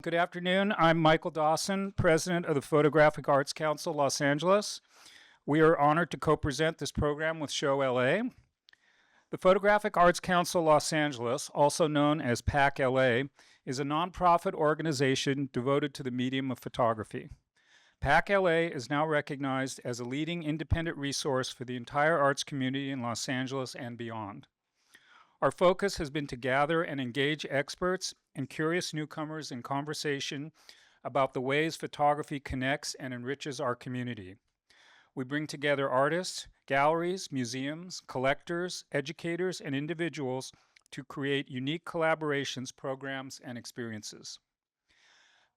Good afternoon. I'm Michael Dawson, President of the Photographic Arts Council, Los Angeles. We are honored to co-present this program with Show LA. The Photographic Arts Council, Los Angeles, also known as PAC LA, is a nonprofit organization devoted to the medium of photography. PAC LA is now recognized as a leading independent resource for the entire arts community in Los Angeles and beyond. Our focus has been to gather and engage experts and curious newcomers in conversation about the ways photography connects and enriches our community. We bring together artists, galleries, museums, collectors, educators, and individuals to create unique collaborations, programs, and experiences.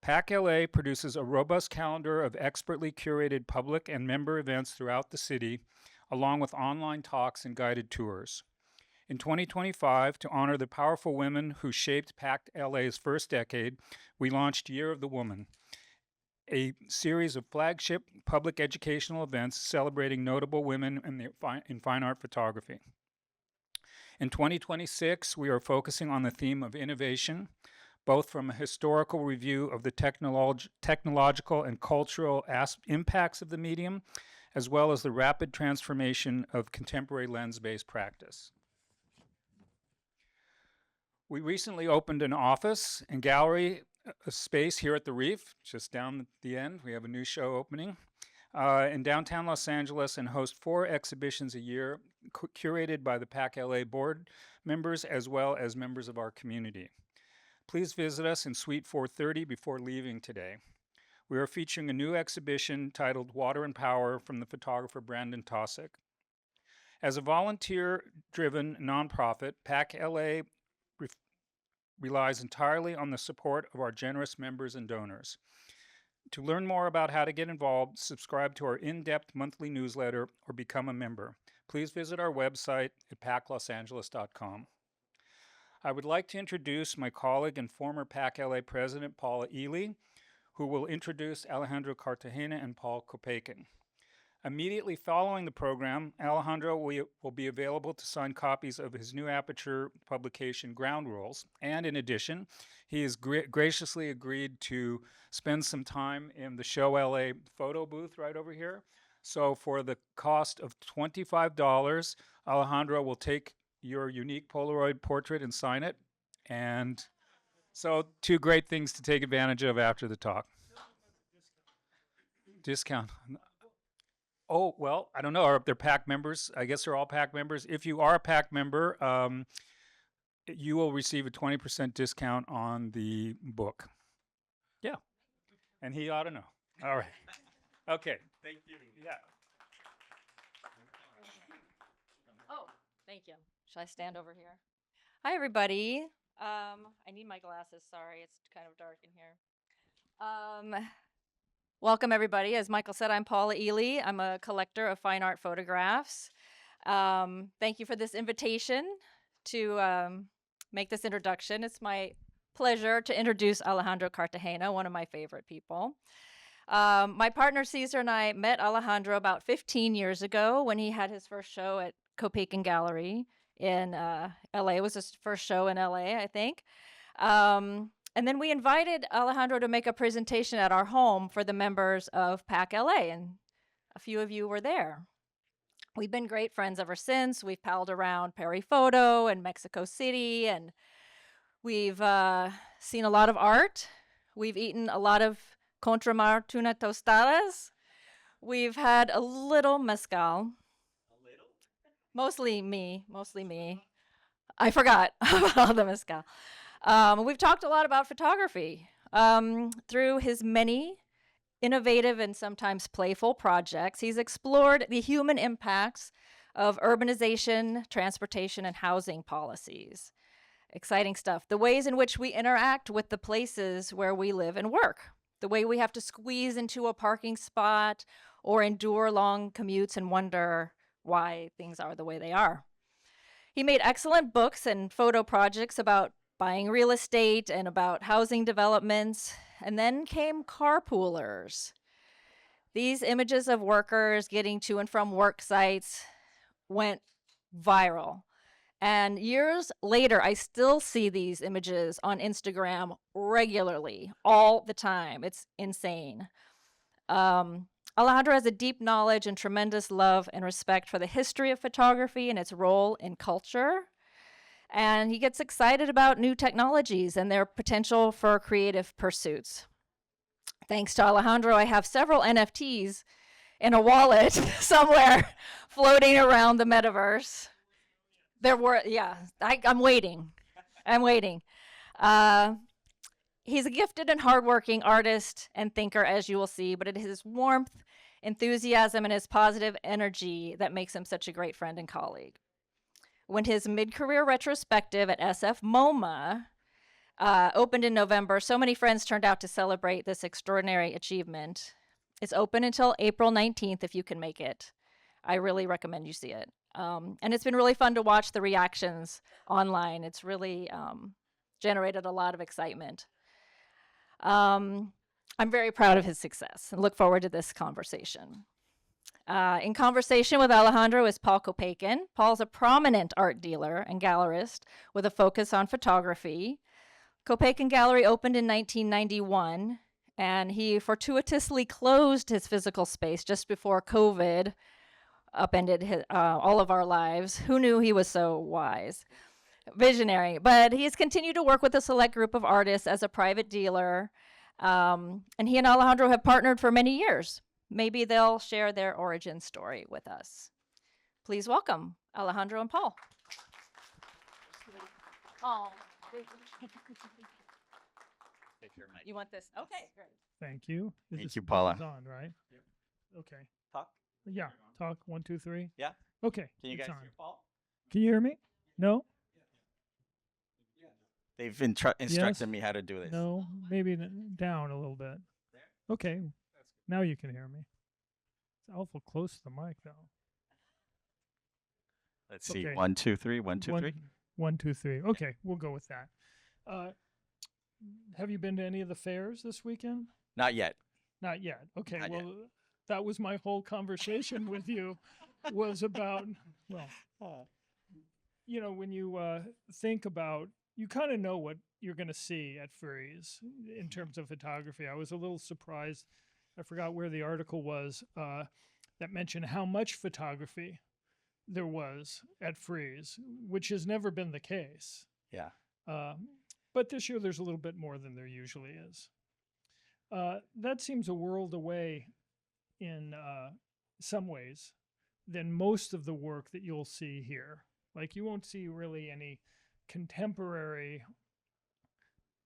PAC LA produces a robust calendar of expertly curated public and member events throughout the city, along with online talks and guided tours. In 2025, to honor the powerful women who shaped PAC LA's first decade, we launched Year of the Woman, a series of flagship public educational events celebrating notable women in fine art photography. In 2026, we are focusing on the theme of innovation, both from a historical review of the technological and cultural impacts of the medium, as well as the rapid transformation of contemporary lens-based practice. We recently opened an office and gallery space here at the Reef, just down at the end. We have a new show opening in downtown Los Angeles and host 4 exhibitions a year curated by the PAC LA board members as well as members of our community. Please visit us in Suite 430 before leaving today. We are featuring a new exhibition titled Water and Power from the photographer Brandon Tosick. As a volunteer-driven nonprofit, PAC LA relies entirely on the support of our generous members and donors. To learn more about how to get involved, subscribe to our in-depth monthly newsletter or become a member. Please visit our website at paclosangeles.com. I would like to introduce my colleague and former PAC LA President, Paula Ely, who will introduce Alejandro Cartagena and Paul Kopeikin. Immediately following the program, Alejandro will be available to sign copies of his new Aperture publication, Ground Rules, and in addition, he has graciously agreed to spend some time in the Show LA photo booth right over here. So for the cost of $25, Alejandro will take your unique Polaroid portrait and sign it. And so 2 great things to take advantage of after the talk. Discount. Oh, well, I don't know. Are there PAC members? I guess they're all PAC members. If you are a PAC member, you will receive a 20% discount on the book. Yeah. And he ought to know. All right. Okay. Thank you. Yeah. Oh, thank you. Should I stand over here? Hi, everybody. I need my glasses. Sorry, it's kind of dark in here. Welcome, everybody. As Michael said, I'm Paula Ely. I'm a collector of fine art photographs. Thank you for this invitation to make this introduction. It's my pleasure to introduce Alejandro Cartagena, one of my favorite people. My partner Cesar and I met Alejandro about 15 years ago when he had his first show at Kopeikin Gallery in LA. It was his first show in LA, I think. And then we invited Alejandro to make a presentation at our home for the members of PAC LA, and a few of you were there. We've been great friends ever since. We've palled around Perry Photo and Mexico City, and we've seen a lot of art. We've eaten a lot of Contramar tuna tostadas. We've had a little mezcal. A little? Mostly me. I forgot about the mezcal. We've talked a lot about photography. Through his many innovative and sometimes playful projects, he's explored the human impacts of urbanization, transportation, and housing policies. Exciting stuff. The ways in which we interact with the places where we live and work. The way we have to squeeze into a parking spot or endure long commutes and wonder why things are the way they are. He made excellent books and photo projects about buying real estate and about housing developments, and then came carpoolers. These images of workers getting to and from work sites went viral, And years later, I still see these images on Instagram regularly, all the time. It's insane. Alejandro has a deep knowledge and tremendous love and respect for the history of photography and its role in culture. And he gets excited about new technologies and their potential for creative pursuits. Thanks to Alejandro, I have several NFTs in a wallet somewhere floating around the metaverse. I'm waiting. I'm waiting. He's a gifted and hardworking artist and thinker, as you will see, but it is his warmth, enthusiasm, and his positive energy that makes him such a great friend and colleague. When his mid-career retrospective at SF MoMA opened in November, so many friends turned out to celebrate this extraordinary achievement. It's open until April 19th if you can make it. I really recommend you see it. And it's been really fun to watch the reactions online. It's really generated a lot of excitement. I'm very proud of his success and look forward to this conversation. In conversation with Alejandro is Paul Kopeikin. Paul's a prominent art dealer and gallerist with a focus on photography. Kopeikin Gallery opened in 1991, and he fortuitously closed his physical space just before COVID upended all of our lives. Who knew he was so wise? Visionary. But he has continued to work with a select group of artists as a private dealer, and he and Alejandro have partnered for many years. Maybe they'll share their origin story with us. Please welcome Alejandro and Paul. Oh. You want this? Okay, great. Thank you. Thank you, Paula. Is on, right? Yep. Okay. Talk? Yeah. Talk. 1, 2, 3. Yeah. Okay. Can you it's guys on. hear Paul? Can you hear me? No? They've instructed me how to do this. No? Maybe down a little bit. Okay. Now you can hear me. It's awful close to the mic, though. Let's see. Okay. 1, 2, 3. 1, 2, 3. 1, 2, 3. Okay. We'll go with that. Have you been to any of the fairs this weekend? Not yet. Not yet. Okay. Not well, yet. That was my whole conversation with you was about, well, you know, when you think about, you kind of know what you're going to see at Furries in terms of photography. I was a little surprised. I forgot where the article was that mentioned how much photography there was at Furries, which has never been the case. Yeah. But this year there's a little bit more than there usually is. That seems a world away in some ways than most of the work that you'll see here. Like you won't see really any contemporary,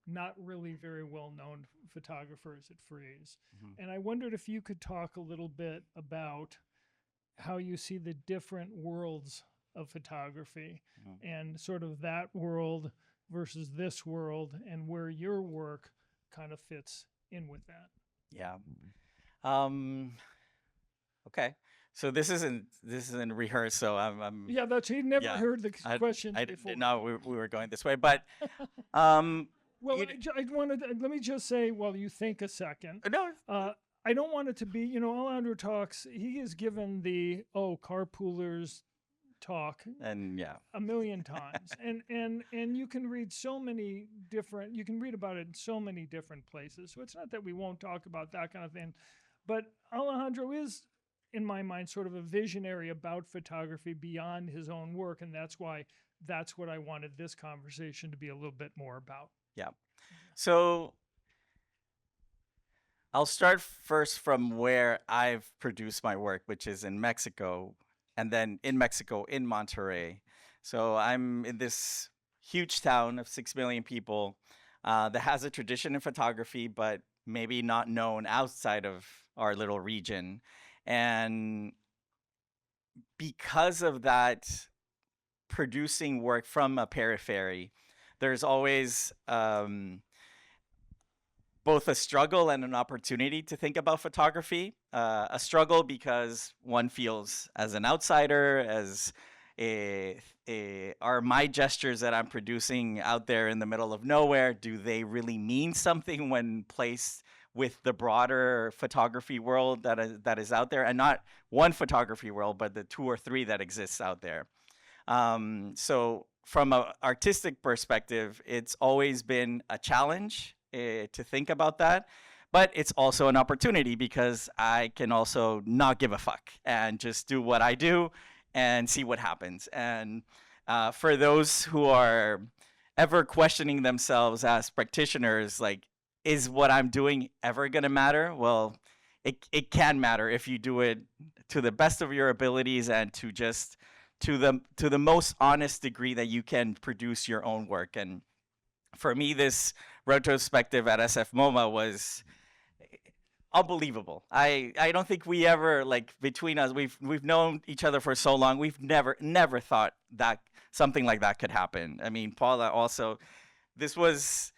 not really very well-known photographers at Furries. Mm-hmm. And I wondered if you could talk a little bit about how you see the different worlds of photography and sort of that world versus this world and where your work kind of fits in with that. Yeah. Okay. So this isn't rehearsed. So I'm Yeah, that's he never Yeah. heard the questions I before. didn't know we were going this way, but Well, you- I wanted. Let me just say, while you think a second, no. I don't want it to be. You know, Alejandro talks. He is given the carpoolers talk And yeah. a million times, and you can read so many different. You can read about it in so many different places. So it's not that we won't talk about that kind of thing, but Alejandro is, in my mind, sort of a visionary about photography beyond his own work, and that's what I wanted this conversation to be a little bit more about. Yeah. So I'll start first from where I've produced my work, which is in Mexico, and then in Mexico, in Monterrey. So I'm in this huge town of 6 million people that has a tradition in photography, but maybe not known outside of our little region. And because of that, producing work from a periphery, there's always both a struggle and an opportunity to think about photography. A struggle because one feels as an outsider, as are my gestures that I'm producing out there in the middle of nowhere, do they really mean something when placed with the broader photography world that is out there? And not one photography world, but the 2 or 3 that exists out there. So from an artistic perspective, it's always been a challenge to think about that. But it's also an opportunity because I can also not give a fuck and just do what I do and see what happens. And for those who are ever questioning themselves as practitioners, like, is what I'm doing ever going to matter? Well, it can matter if you do it to the best of your abilities and to the most honest degree that you can produce your own work. And for me, this retrospective at SF MoMA was unbelievable. I don't think we ever, like, between us, we've known each other for so long. We've never thought that something like that could happen. I mean, Paula also, this was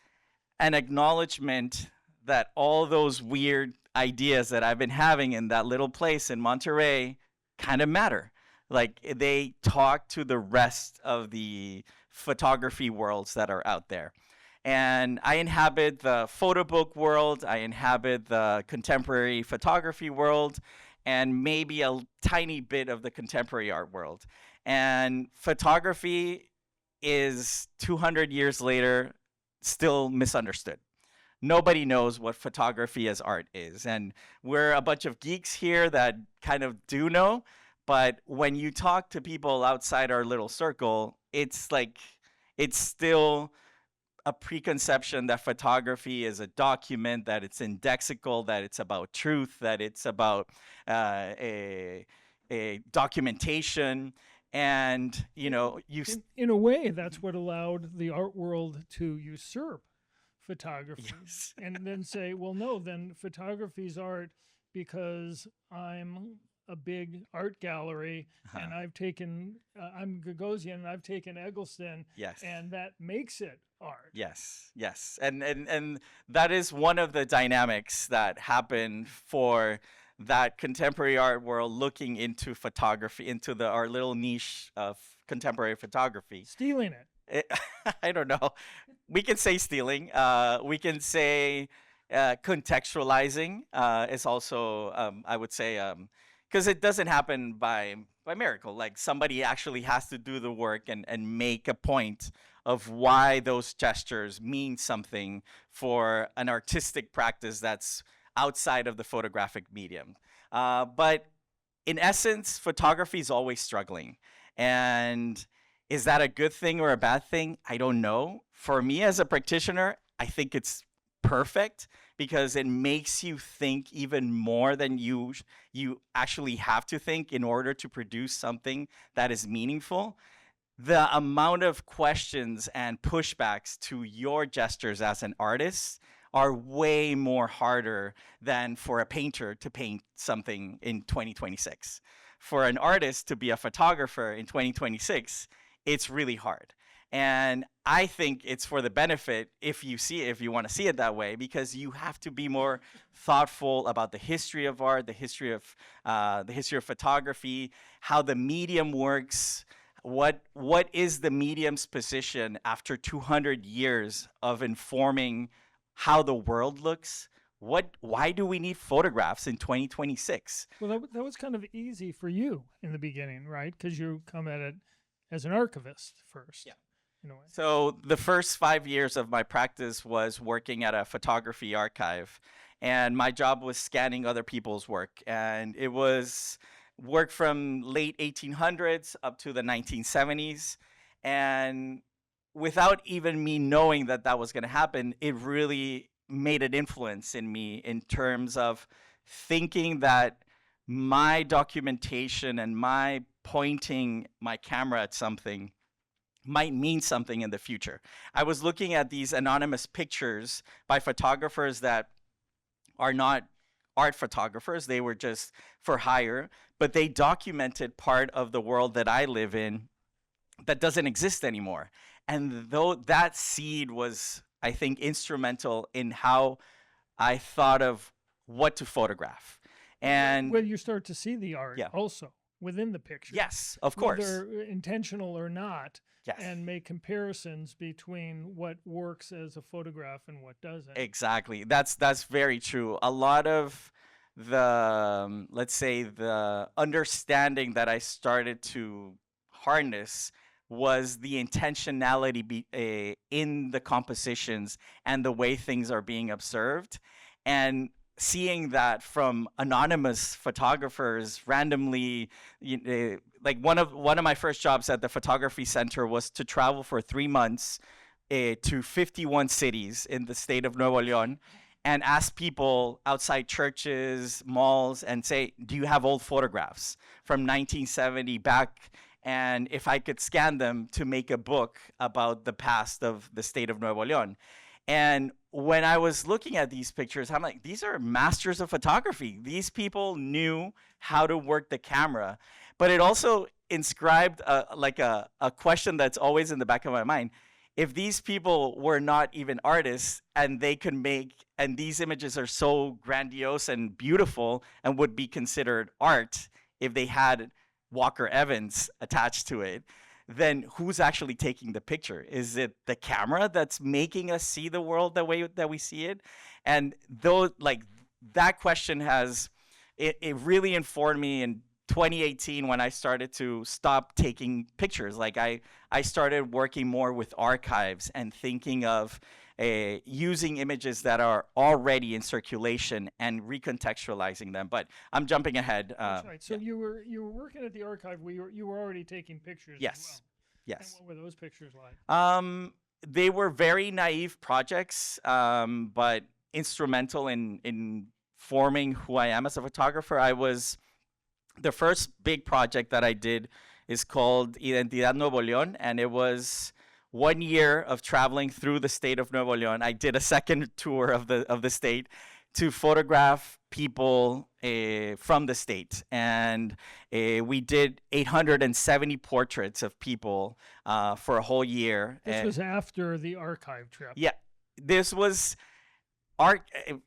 an acknowledgement that all those weird ideas that I've been having in that little place in Monterey kind of matter. Like, they talk to the rest of the photography worlds that are out there. And I inhabit the photo book world, I inhabit the contemporary photography world, and maybe a tiny bit of the contemporary art world. And photography is 200 years later still misunderstood. Nobody knows what photography as art is. And we're a bunch of geeks here that kind of do know. But when you talk to people outside our little circle, it's like, it's still a preconception that photography is a document, that it's indexical, that it's about truth, that it's about a documentation. And, you know, in a way, that's what allowed the art world to usurp photography. Yes. And then say, well, no, then photography's art because I'm a big art gallery and I've taken, I'm Gagosian and I've taken Eggleston. Yes. And that makes it art. Yes, yes. And that is one of the dynamics that happen for that contemporary art world looking into photography, into our little niche of contemporary photography. Stealing it. I don't know. We can say stealing. We can say contextualizing is also, I would say, because it doesn't happen by miracle. Like, somebody actually has to do the work and make a point of why those gestures mean something for an artistic practice that's outside of the photographic medium. But in essence, photography is always struggling. And is that a good thing or a bad thing? I don't know. For me as a practitioner, I think it's perfect because it makes you think even more than you actually have to think in order to produce something that is meaningful. The amount of questions and pushbacks to your gestures as an artist are way more harder than for a painter to paint something in 2026. For an artist to be a photographer in 2026, it's really hard. And I think it's for the benefit if you want to see it that way, because you have to be more thoughtful about the history of art, the history of photography, how the medium works. What is the medium's position after 200 years of informing how the world looks? Why do we need photographs in 2026? Well, that was kind of easy for you in the beginning, right? Because you come at it as an archivist first. Yeah. In a way. So the first 5 years of my practice was working at a photography archive, and my job was scanning other people's work. And it was work from late 1800s up to the 1970s. And without even me knowing that that was going to happen, it really made an influence in me in terms of thinking that my documentation and my pointing my camera at something might mean something in the future. I was looking at these anonymous pictures by photographers that are not art photographers. They were just for hire, but they documented part of the world that I live in that doesn't exist anymore. And though that seed was, I think, instrumental in how I thought of what to photograph. And well, you start to see the art Yeah. also within the picture. yes, of course. Whether intentional or not, Yes. and make comparisons between what works as a photograph and what doesn't. Exactly. That's very true. A lot of the let's say the understanding that I started to hardness was the intentionality in the compositions and the way things are being observed. And seeing that from anonymous photographers randomly, like one of my first jobs at the photography center was to travel for 3 months to 51 cities in the state of Nuevo León and ask people outside churches, malls, and say, do you have old photographs from 1970 back? And if I could scan them to make a book about the past of the state of Nuevo León. And when I was looking at these pictures, I'm like, these are masters of photography. These people knew how to work the camera. But it also inscribed a question that's always in the back of my mind. If these people were not even artists and they could make, and these images are so grandiose and beautiful and would be considered art if they had Walker Evans attached to it, then who's actually taking the picture? Is it the camera that's making us see the world the way that we see it? And though, like, that question has, it really informed me in 2018 when I started to stop taking pictures. Like I started working more with archives and thinking of using images that are already in circulation and recontextualizing them. But I'm jumping ahead. That's right. So yeah. you were working at the archive. You were already taking pictures. Yes. As well. Yes. And what were those pictures like? They were very naive projects, but instrumental in forming who I am as a photographer. The first big project that I did is called Identidad Nuevo León, and it was 1 year of traveling through the state of Nuevo León. I did a second tour of the state to photograph people from the state, and we did 870 portraits of people for a whole year. This was after the archive trip. Yeah, this was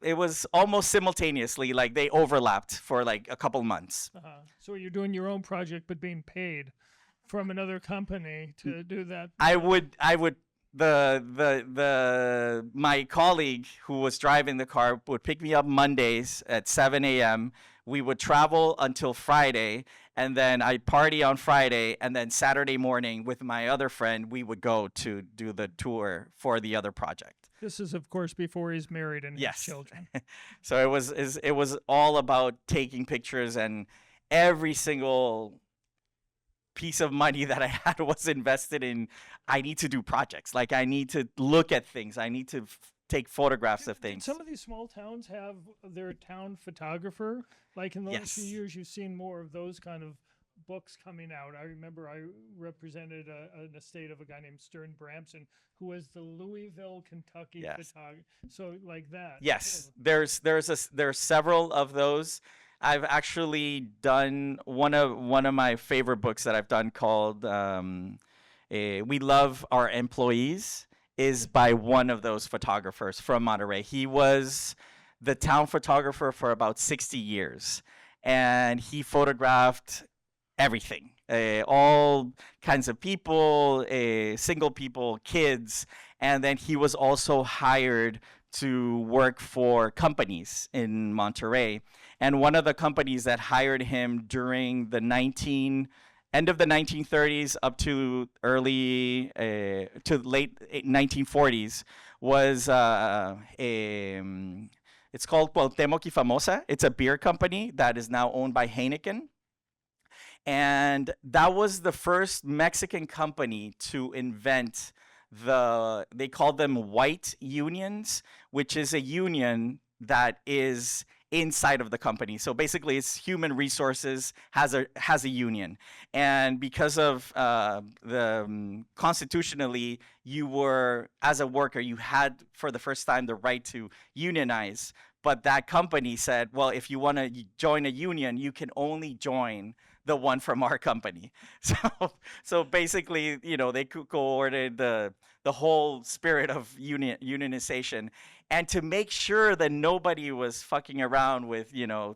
it was almost simultaneously, like they overlapped for like a couple months. So you're doing your own project, but being paid from another company to do that. My colleague who was driving the car would pick me up Mondays at 7 a.m. We would travel until Friday, and then I'd party on Friday, and then Saturday morning with my other friend, we would go to do the tour for the other project. This is, of course, before he's married and Yes. has children. So it was all about taking pictures, and every single piece of money that I had was invested in, I need to do projects. Like I need to look at things. I need to take photographs of Did things. some of these small towns have their town photographer? Like in the last few Yes. years, you've seen more of those kind of books coming out. I remember I represented an estate of a guy named Stern Bramson, who was the Louisville, Kentucky Yes. photographer. So like that. Yes, there's several of those. I've actually done one of my favorite books that I've done called "We Love Our Employees" is by one of those photographers from Monterey. He was the town photographer for about 60 years, and he photographed everything, all kinds of people, single people, kids, and then he was also hired to work for companies in Monterey. And one of the companies that hired him during the end of the 1930s up to late 1940s was it's called Cuauhtémoc y Famosa. It's a beer company that is now owned by Heineken. And that was the first Mexican company to invent they called them white unions, which is a union that is inside of the company. So basically it's human resources has a union. And because of constitutionally, you were, as a worker, you had for the first time the right to unionize. But that company said, well, if you want to join a union, you can only join the one from our company. So basically, they coordinated the whole spirit of unionization. And to make sure that nobody was fucking around with,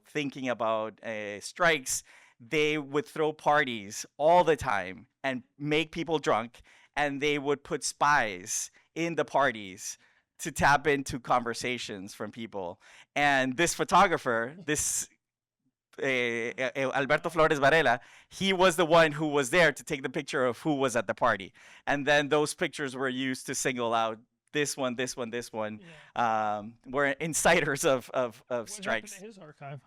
thinking about strikes, they would throw parties all the time and make people drunk. And they would put spies in the parties to tap into conversations from people. And this photographer, this Alberto Flores Varela, he was the one who was there to take the picture of who was at the party. And then those pictures were used to single out this one, this one, this one. Were insiders of What strikes. happened to his archive?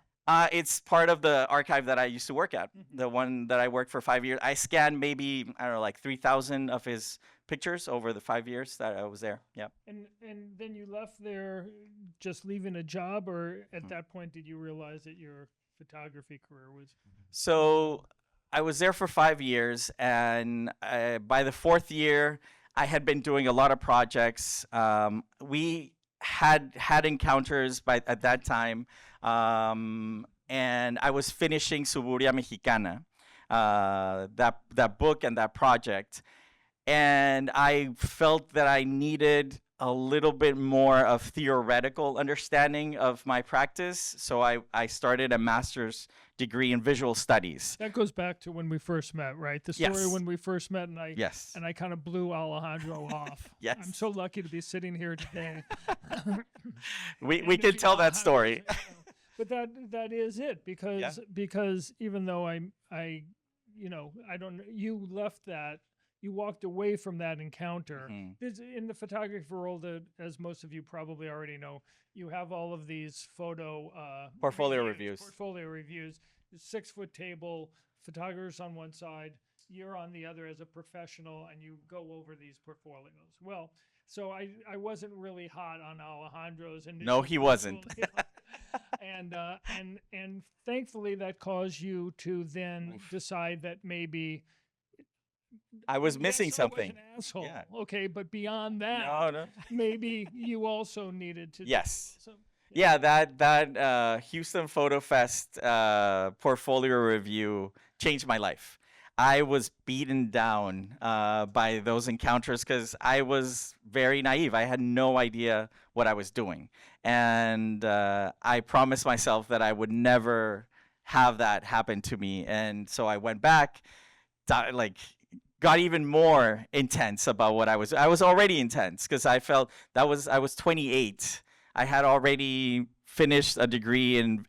It's part of the archive that I used to work at, the one that I worked for 5 years. I scanned maybe, I don't know, like 3,000 of his pictures over the 5 years that I was there. Yeah. And then you left there just leaving a job, or at that point did you realize that your photography career was? So I was there for 5 years, and by the 4th year, I had been doing a lot of projects. We had encounters at that time, and I was finishing Suburbia Mexicana, that book and that project, and I felt that I needed a little bit more of theoretical understanding of my practice, so I started a master's degree in visual studies. That goes back to when we first met, right? The story Yes. when we first met, and I Yes. and I kind of blew Alejandro off. Yes. I'm so lucky to be sitting here today. We And can to tell that Alejandro's, story. But that is it, because even though I don't know, you left that, you walked away from that encounter. Mhm. In the photography world, as most of you probably already know, you have all of these Portfolio reviews. Portfolio reviews, 6-foot table, photographers on one side, you're on the other as a professional, and you go over these portfolios. Well, so I wasn't really hot on Alejandro's initial No, he wasn't. portfolio. and thankfully that caused you to then decide that maybe I was yes, missing I was something. an asshole. Yeah. Okay, but beyond that, No. maybe you also needed to. Yes. So, Yeah, that Houston Photo Fest portfolio review changed my life. I was beaten down by those encounters because I was very naive. I had no idea what I was doing. And I promised myself that I would never have that happen to me. And so I went back, got even more intense about what I was already intense because I felt I was 28. I had already finished a degree in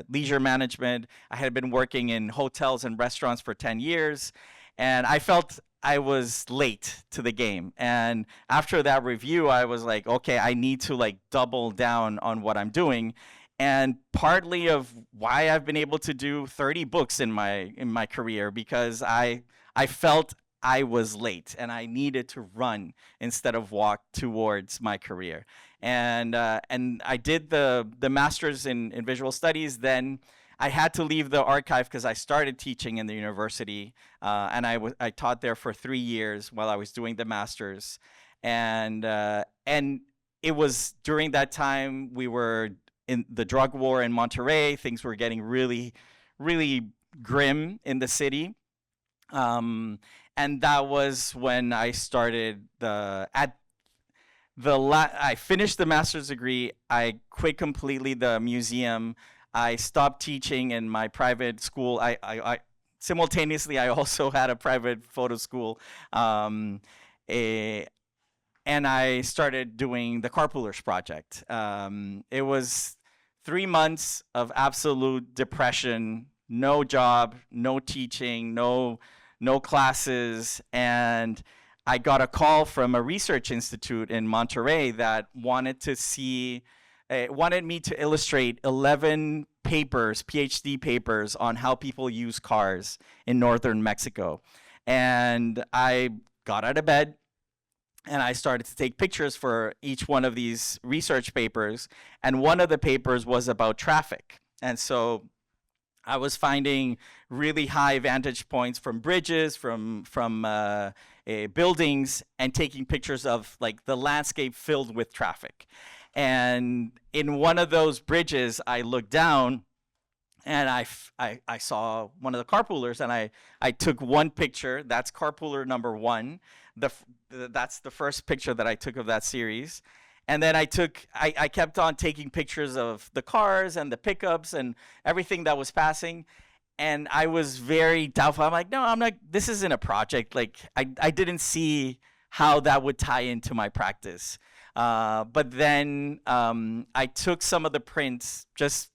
leisure management. I had been working in hotels and restaurants for 10 years, and I felt I was late to the game. And after that review, I was like, okay, I need to double down on what I'm doing. And partly of why I've been able to do 30 books in my career, because I felt I was late and I needed to run instead of walk towards my career. And I did the master's in visual studies. Then I had to leave the archive because I started teaching in the university, and I taught there for 3 years while I was doing the master's. And it was during that time we were in the drug war in Monterrey. Things were getting really, really grim in the city. And that was when I started I finished the master's degree. I quit completely the museum. I stopped teaching in my private school. I simultaneously, I also had a private photo school. And I started doing the Carpoolers Project. It was 3 months of absolute depression, no job, no teaching, no classes, and I got a call from a research institute in Monterrey that wanted me to illustrate 11 papers, PhD papers, on how people use cars in northern Mexico. And I got out of bed, and I started to take pictures for each one of these research papers. And one of the papers was about traffic. And so I was finding really high vantage points from bridges, from buildings, and taking pictures of the landscape filled with traffic. And in one of those bridges, I looked down, and I saw one of the carpoolers, and I took one picture. That's carpooler number 1. That's the first picture that I took of that series. And then I kept on taking pictures of the cars and the pickups and everything that was passing. And I was very doubtful. I'm like, no, I'm not, this isn't a project. I didn't see how that would tie into my practice. But then I took some of the prints just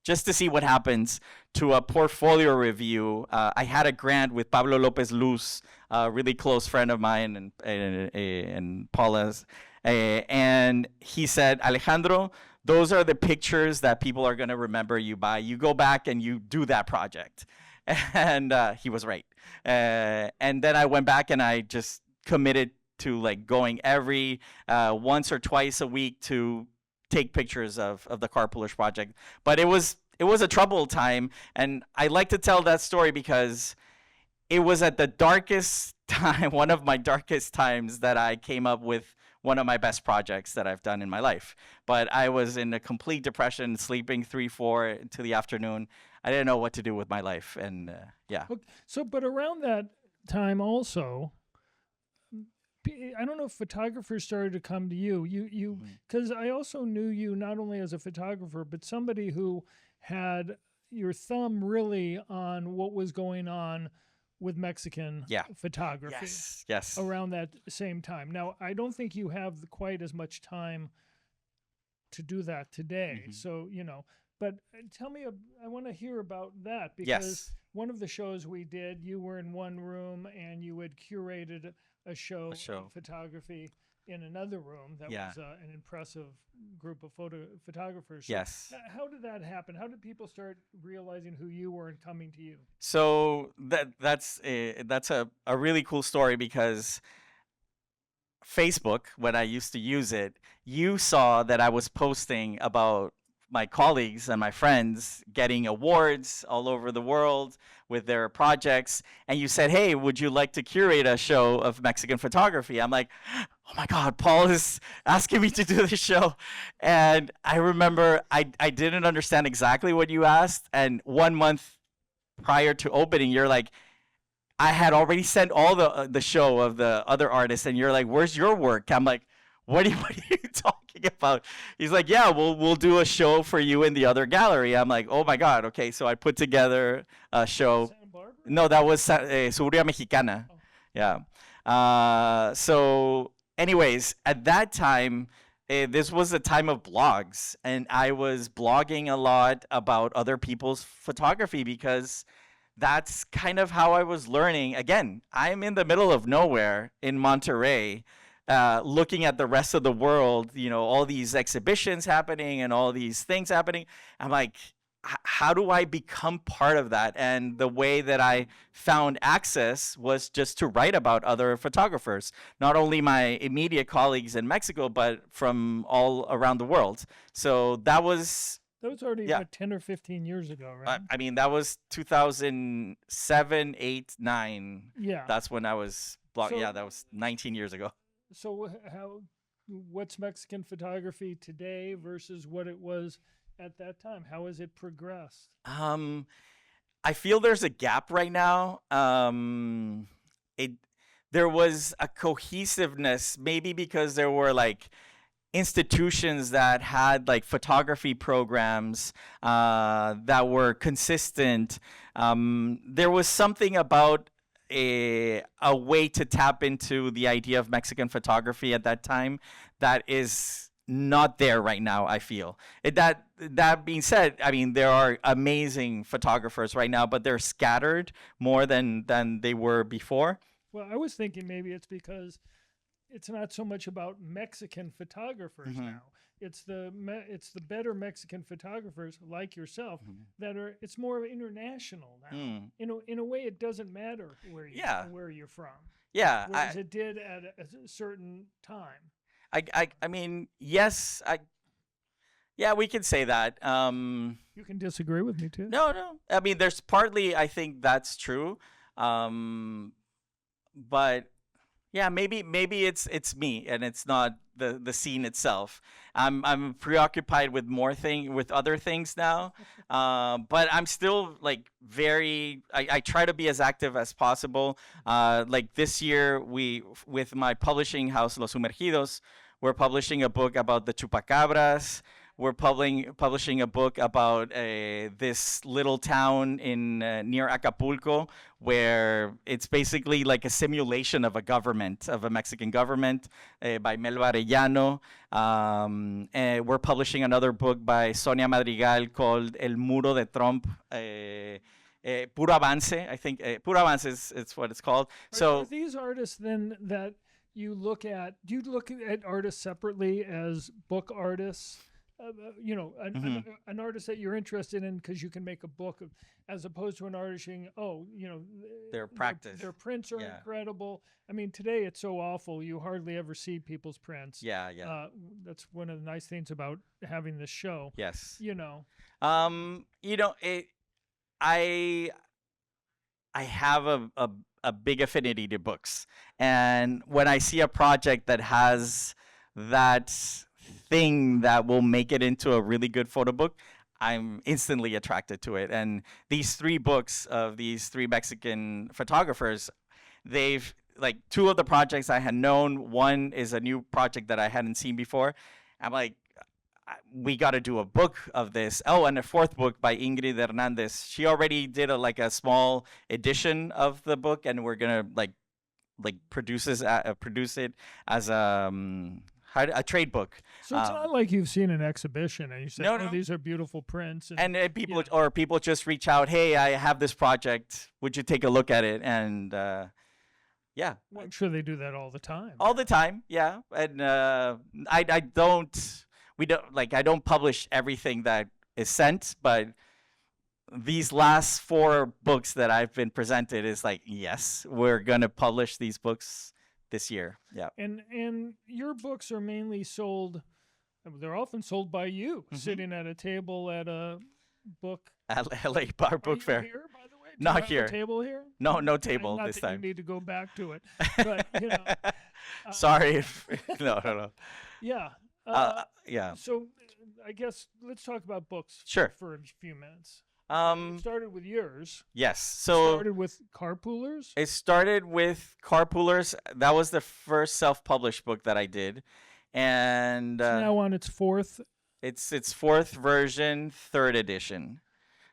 just to see what happens, to a portfolio review. I had a grant with Pablo Lopez Luz, a really close friend of mine, and Paula's. And he said, Alejandro, those are the pictures that people are going to remember you by. You go back and you do that project. And he was right. And then I went back and I just committed to like going every once or twice a week to take pictures of the Carpoolers project. But it was a troubled time. And I like to tell that story because it was at the darkest time, one of my darkest times, that I came up with one of my best projects that I've done in my life. But I was in a complete depression, sleeping 3, 4 into the afternoon. I didn't know what to do with my life. And yeah. Okay, so, but around that time also, I don't know if photographers started to come to you, because I also knew you not only as a photographer, but somebody who had your thumb really on what was going on with Mexican photography. Yes. Around that same time. Now, I don't think you have quite as much time to do that today. So, but tell me, I want to hear about that, because one of the shows we did, you were in one room and you had curated a show of photography in another room that was an impressive group of photographers. So Yes. how did that happen? How did people start realizing who you were and coming to you? So that's a really cool story, because Facebook, when I used to use it, you saw that I was posting about my colleagues and my friends getting awards all over the world with their projects. And you said, hey, would you like to curate a show of Mexican photography? I'm like, oh my God, Paul is asking me to do this show. And I remember I didn't understand exactly what you asked. And 1 month prior to opening, you're like, I had already sent all the show of the other artists. And you're like, where's your work? I'm like, what are you talking about? He's like, yeah, we'll do a show for you in the other gallery. I'm like, oh my God. Okay. So I put together a show. Santa Barbara? No, that was Suburbia Mexicana. Oh. Yeah. So anyways, at that time, this was a time of blogs, and I was blogging a lot about other people's photography, because that's kind of how I was learning. Again, I'm in the middle of nowhere in Monterrey, looking at the rest of the world, all these exhibitions happening and all these things happening. I'm like, how do I become part of that? And the way that I found access was just to write about other photographers, not only my immediate colleagues in Mexico, but from all around the world. So that was already about 10 or 15 years ago, right? I mean, that was 2007, 8, 9. Yeah. That's when I was blogging. So- That was 19 years ago. So what's Mexican photography today versus what it was at that time? How has it progressed? I feel there's a gap right now. There was a cohesiveness, maybe because there were like institutions that had like photography programs that were consistent. There was something about a way to tap into the idea of Mexican photography at that time that is not there right now, I feel. That being said, I mean, there are amazing photographers right now, but they're scattered more than they were before. Well, I was thinking maybe it's because it's not so much about Mexican photographers now. It's the better Mexican photographers like yourself that are. It's more international now. In a way, it doesn't matter where you're from. Yeah, Whereas it did at a certain time. I mean, yes, yeah, we can say that. You can disagree with me too. No. I mean, there's partly, I think that's true. But yeah, maybe it's me and it's not the scene itself. I'm preoccupied with with other things now. But I'm still like I try to be as active as possible. Like this year, with my publishing house, Los Sumergidos, we're publishing a book about the chupacabras. we're publishing a book about this little town in near Acapulco, where it's basically like a simulation of a government, of a Mexican government, by Melba Arellano. And we're publishing another book by Sonia Madrigal called El Muro de Trump. Puro Avance, I think. Puro Avance is what it's called. Are these artists then that you look at? Do you look at artists separately as book artists? You know, an artist that you're interested in because you can make a book of, as opposed to an artist saying, oh, you know, their practice. Their prints are incredible. I mean, today it's so awful. You hardly ever see people's prints. Yeah. That's one of the nice things about having this show. Yes. You know. I have a big affinity to books, and when I see a project that has that thing that will make it into a really good photo book, I'm instantly attracted to it. And these 3 books of these 3 Mexican photographers, they've, like, 2 of the projects I had known. One is a new project that I hadn't seen before. I'm like, we got to do a book of this. Oh, and a 4th book by Ingrid Hernandez. She already did a small edition of the book, and we're gonna like produce it as a trade book. So it's not like you've seen an exhibition and you say, No. these are beautiful prints. And people just reach out, hey, I have this project. Would you take a look at it? And yeah. Well, I'm sure they do that all the time. All the time, yeah. And I don't publish everything that is sent, but these last 4 books that I've been presented is like, yes, we're gonna publish these books this year. Yeah. And your books are mainly sold. They're often sold by you, sitting at a table at a book. At LA Bar Book Fair. Here, by the way? Do Not you have here. a table here? No table Not this that time. You need to go back to it, but you know. Sorry if no. Yeah. Yeah. So I guess let's talk about books Sure. for a few minutes. It started with yours. Yes. It So started with Carpoolers. it started with Carpoolers. That was the first self-published book that I did, and It's now on its 4th. it's 4th version, 3rd edition.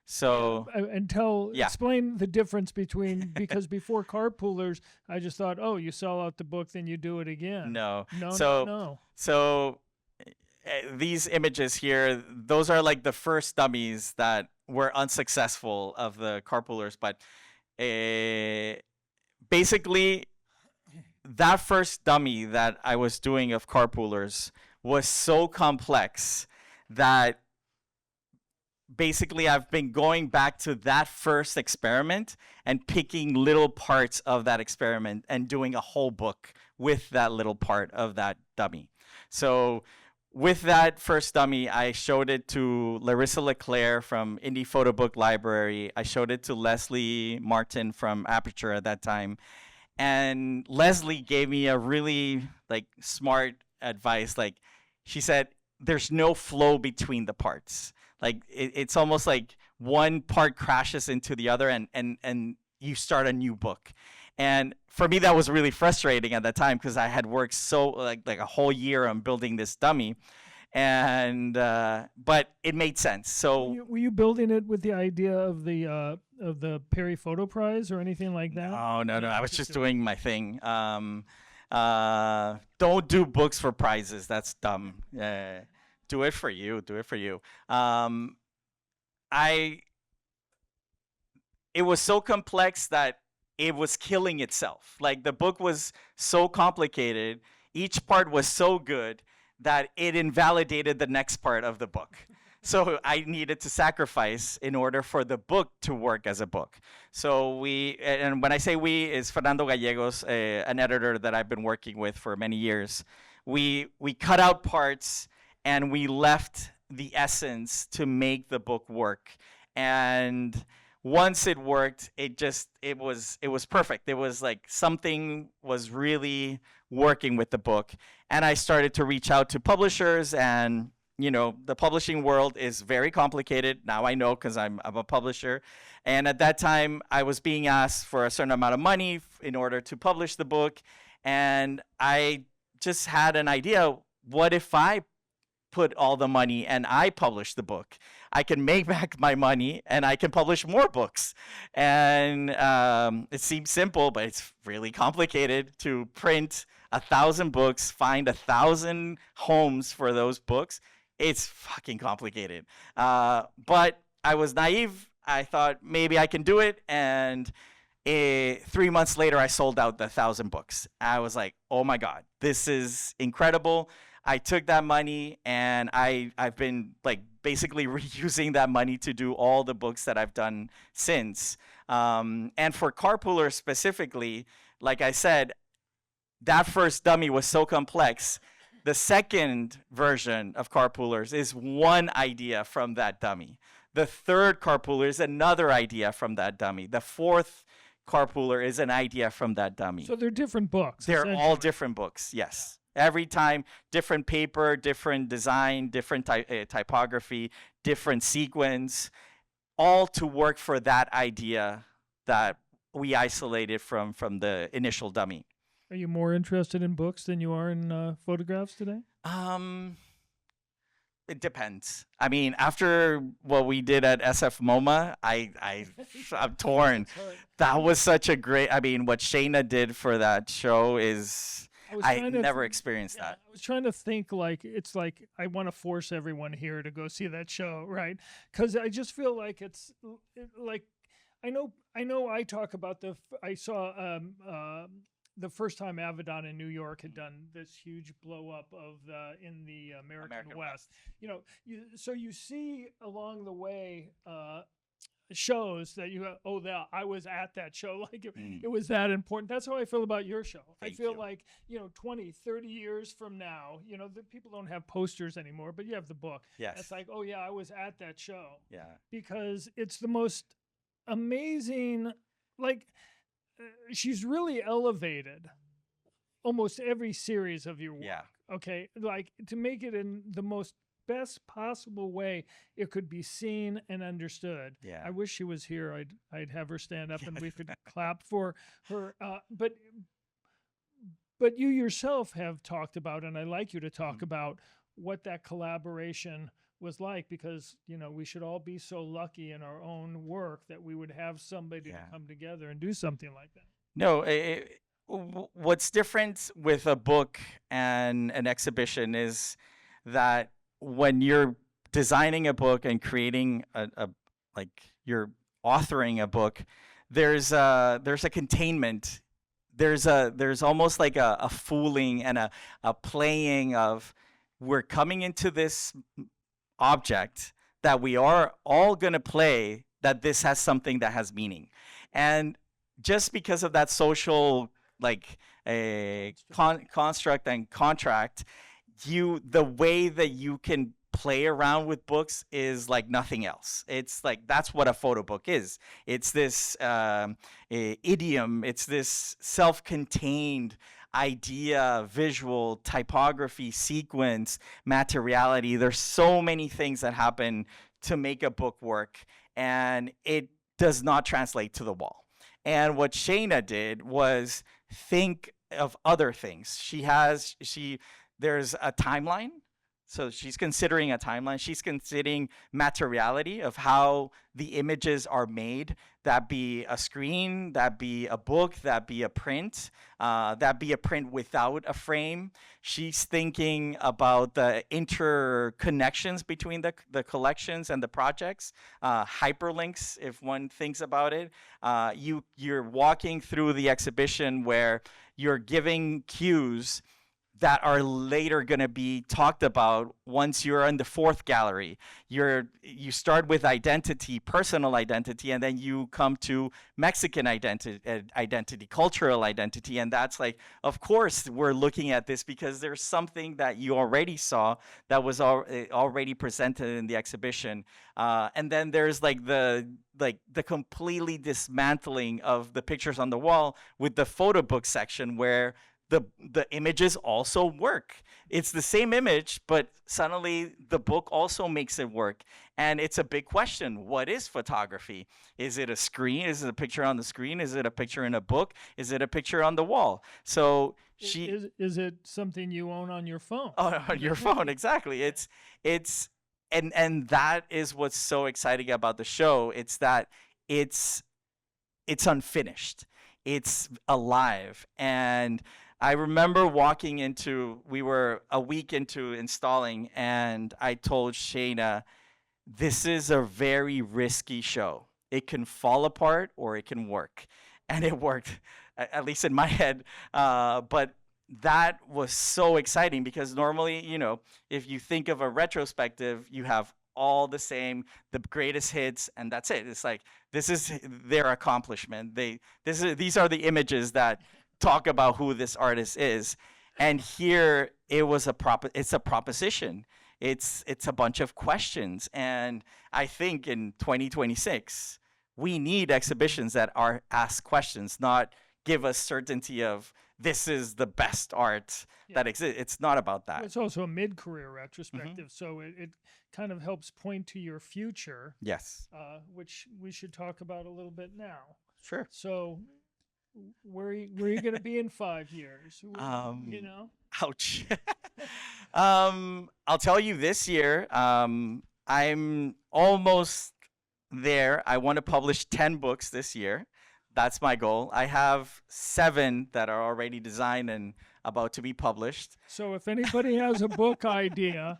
So Explain the difference between, because before Carpoolers, I just thought, oh, you sell out the book, then you do it again. no. No. So these images here, those are like the first dummies that were unsuccessful of the Carpoolers, but basically that first dummy that I was doing of Carpoolers was so complex that basically I've been going back to that first experiment and picking little parts of that experiment and doing a whole book with that little part of that dummy. So with that first dummy, I showed it to Larissa Leclerc from Indie Photo Book Library. I showed it to Leslie Martin from Aperture at that time. And Leslie gave me a really smart advice. Like, she said, there's no flow between the parts. Like, it's almost like one part crashes into the other and you start a new book. And for me, that was really frustrating at that time because I had worked so like a whole year on building this dummy, and but it made sense. So were you building it with the idea of the Perry Photo Prize or anything like that? No. I was just doing my thing. Don't do books for prizes. That's dumb. Do it for you. Do it for you. It was so complex that it was killing itself. Like, the book was so complicated, each part was so good that it invalidated the next part of the book. So I needed to sacrifice in order for the book to work as a book. So and when I say we, is Fernando Gallegos, an editor that I've been working with for many years. We cut out parts and we left the essence to make the book work. And once it worked, it was perfect. It was like something was really working with the book. And I started to reach out to publishers, and the publishing world is very complicated. Now I know because I'm a publisher. And at that time, I was being asked for a certain amount of money in order to publish the book. And I just had an idea, what if I put all the money and I publish the book. I can make back my money and I can publish more books. And it seems simple, but it's really complicated to print 1,000 books, find 1,000 homes for those books. It's fucking complicated. But I was naive. I thought maybe I can do it. And 3 months later, I sold out the 1,000 books. I was like, oh my God, this is incredible. I took that money and I've been like basically reusing that money to do all the books that I've done since. And for Carpooler specifically, like I said, that first dummy was so complex. The second version of Carpoolers is one idea from that dummy. The third Carpooler is another idea from that dummy. The fourth Carpooler is an idea from that dummy. So they're different books. They're all different books, yes. Every time, different paper, different design, different typography, different sequence, all to work for that idea that we isolated from the initial dummy. Are you more interested in books than you are in photographs today? It depends. I mean, after what we did at SF MoMA, I'm torn. That was such a great. I mean, what Shayna did for that show is I never experienced that. I was trying to think it's like I want to force everyone here to go see that show, right? Because I just feel like it's like I know. I talk about I saw the first time Avedon in New York had done this huge blow up of in the American West. You know, so you see along the way shows that you go, oh, I was at that show. Like it was that important. That's how I feel about your show. I feel like, 20, 30 years from now, the people don't have posters anymore, but you have the book. Yes. It's like, oh yeah, I was at that show. Yeah. Because it's the most amazing, she's really elevated almost every series of your work. Yeah. Okay. Like to make it in the most best possible way it could be seen and understood. Yeah. I wish she was here. I'd have her stand up and we could clap for her. But you yourself have talked about, and I'd like you to talk about what that collaboration was like, because we should all be so lucky in our own work that we would have somebody to come together and do something like that. No, what's different with a book and an exhibition is that when you're designing a book and creating you're authoring a book, there's a containment. There's almost like a fooling and a playing of, we're coming into this object that we are all going to play, that this has something that has meaning. And just because of that social construct and contract, the way that you can play around with books is like nothing else. It's like, that's what a photo book is. It's this idiom. It's this self-contained idea, visual, typography, sequence, materiality. There's so many things that happen to make a book work, and it does not translate to the wall. And what Shayna did was think of other things. There's a timeline. So she's considering a timeline. She's considering materiality of how the images are made. That be a screen, that be a book, that be a print, that be a print without a frame. She's thinking about the interconnections between the collections and the projects. Hyperlinks, if one thinks about it. You're walking through the exhibition where you're giving cues that are later going to be talked about once you're in the fourth gallery. You start with identity, personal identity, and then you come to Mexican identity, cultural identity, and that's like, of course, we're looking at this because there's something that you already saw that was already presented in the exhibition, and then there's the completely dismantling of the pictures on the wall with the photo book section where the images also work. It's the same image, but suddenly the book also makes it work. And it's a big question. What is photography? Is it a screen? Is it a picture on the screen? Is it a picture in a book? Is it a picture on the wall? So She Is it something you own on your phone? on your phone, exactly. It's and that is what's so exciting about the show. It's that it's unfinished. It's alive. And I remember we were a week into installing, and I told Shayna, this is a very risky show. It can fall apart or it can work. And it worked, at least in my head. But that was so exciting because normally, if you think of a retrospective, you have all the greatest hits, and that's it. It's like, this is their accomplishment. These are the images that talk about who this artist is. And here it's a proposition. It's a bunch of questions. And I think in 2026, we need exhibitions that ask questions, not give us certainty of this is the best art that exists. It's not about that. It's also a mid-career retrospective, so it kind of helps point to your future. Yes. Which we should talk about a little bit now. Sure. So, where are you going to be in 5 years? Ouch. I'll tell you this year, I'm almost there. I want to publish 10 books this year. That's my goal. I have 7 that are already designed and about to be published. So if anybody has a book idea,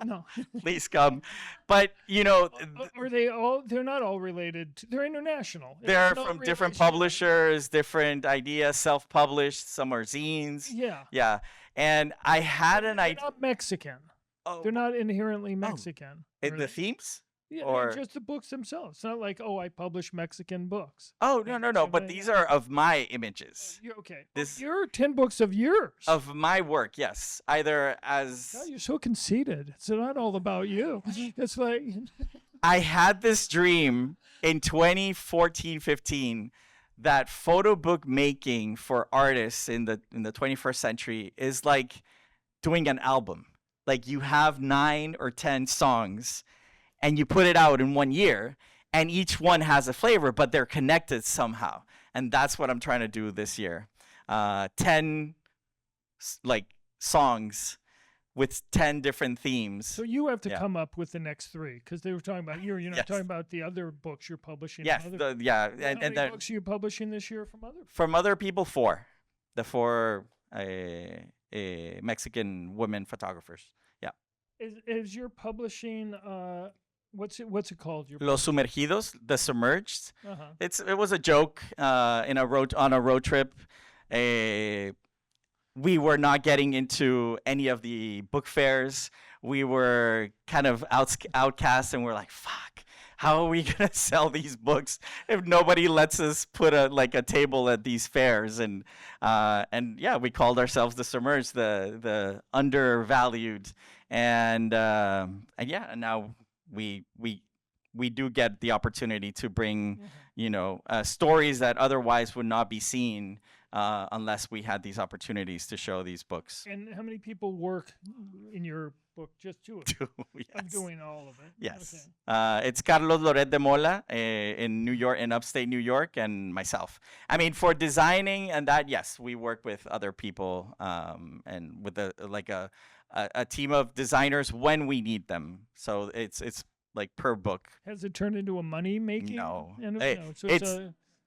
no. Please come. But, Are they all, they're not all related. They're international. They're Not from different relational. publishers, different ideas, self-published. Some are zines. Yeah. Yeah. And I had an They're idea. not Mexican. They're not inherently Mexican. In Are the they? themes? Yeah, or- just the books themselves. It's not like, I publish Mexican books. Oh, no. But these are of my images. You're okay. This- You're 10 books of yours. Of my work, yes. Either as God, you're so conceited. It's not all about you. It's like, I had this dream in 2014-15 that photo book making for artists in the 21st century is like doing an album. Like you have 9 or 10 songs and you put it out in 1 year, and each one has a flavor, but they're connected somehow. And that's what I'm trying to do this year. 10 songs with 10 different themes. so you have to Yeah. come up with the next 3 because they were talking about you. You're not Yes. talking about the other books you're publishing. Yes, How and many then books are you publishing this year from other? from other people, 4. The 4 Mexican women photographers. Yeah. Is your publishing? What's it called? Your Los Sumergidos, the submerged. uh-huh. It was a joke on a road trip. We were not getting into any of the book fairs. We were kind of outcast, and we're like, fuck, how are we gonna sell these books if nobody lets us put a table at these fairs? And yeah, we called ourselves the submerged, the undervalued, and yeah, and now we do get the opportunity to bring stories that otherwise would not be seen unless we had these opportunities to show these books. And how many people work in your book? Just 2 of you. I'm Yes. doing all of it. Yes. Okay. It's Carlos Loret de Mola in New York, in upstate New York, and myself. I mean, for designing and that, yes, we work with other people and with a team of designers when we need them. So it's like per book. Has it turned into a money making? No. So it's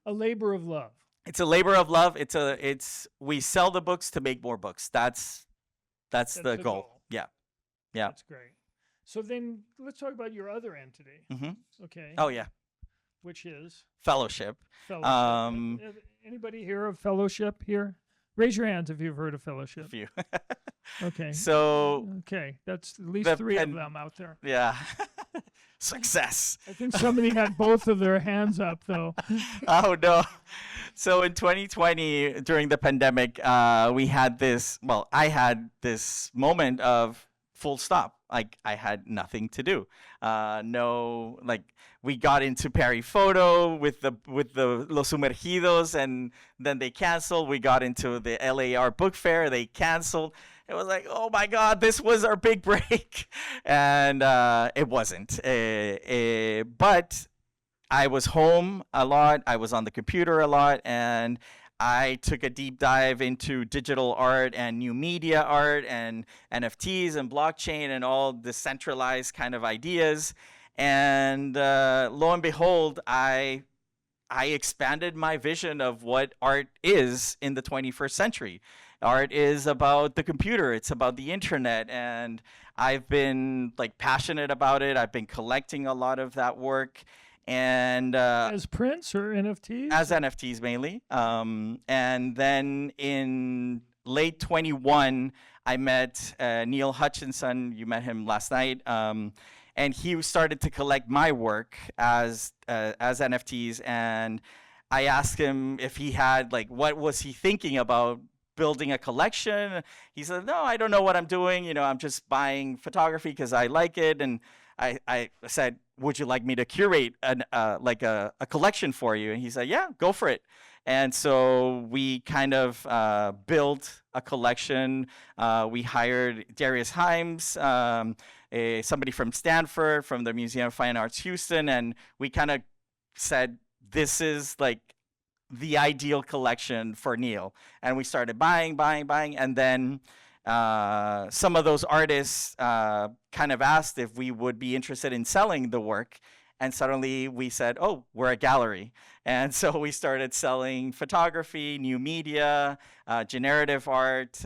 a labor of love. It's a labor of love. We sell the books to make more books. That's the goal. Yeah. Yeah. That's great. So then let's talk about your other entity. Hmm. Okay. Oh yeah. Which is Fellowship. Fellowship. Anybody hear of Fellowship here? Raise your hands if you've heard of A Fellowship. few. Okay. So Okay, that's at least The 3 of pen- them out there. yeah. Success. I think somebody had both of their hands up though. Oh no. So in 2020 during the pandemic, I had this moment of full stop. Like I had nothing to do. We got into Perry Photo with the Los Sumergidos, and then they canceled. We got into the LA Art Book Fair. They canceled. It was like, oh my God, this was our big break, and it wasn't. But I was home a lot. I was on the computer a lot, and I took a deep dive into digital art and new media art and NFTs and blockchain and all decentralized kind of ideas. And lo and behold, I expanded my vision of what art is in the 21st century. Art is about the computer, it's about the internet, and I've been like passionate about it. I've been collecting a lot of that work, and As prints or NFTs? as NFTs mainly. And then in late 21, I met Neil Hutchinson. You met him last night. And he started to collect my work as NFTs. And I asked him if he had, like, what was he thinking about building a collection? He said, no, I don't know what I'm doing. You know, I'm just buying photography because I like it. And I said, would you like me to curate a collection for you? And he said, yeah, go for it. And so we kind of built a collection. We hired Darius Himes, somebody from Stanford, from the Museum of Fine Arts Houston, and we kind of said, this is like the ideal collection for Neil. And we started buying, and then some of those artists kind of asked if we would be interested in selling the work. And suddenly we said, oh, we're a gallery. And so we started selling photography, new media, generative art,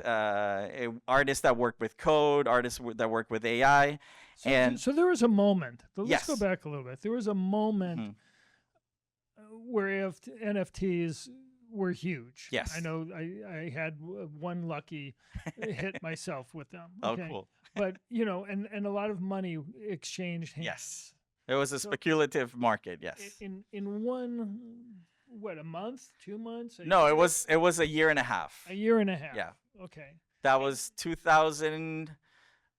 artists that work with code, artists that work with AI. So there was a moment. Let's Yes. go back a little bit. There was a moment where NFTs were huge. Yes. I know I had one lucky hit myself with them. Oh, Okay. cool. But, you know, and a lot of money exchanged hands. Yes. It was a So- speculative market, yes. In one, what, a month, 2 months? No, year? it was a year and a half. A year and a half. Yeah. Okay. That was 2000.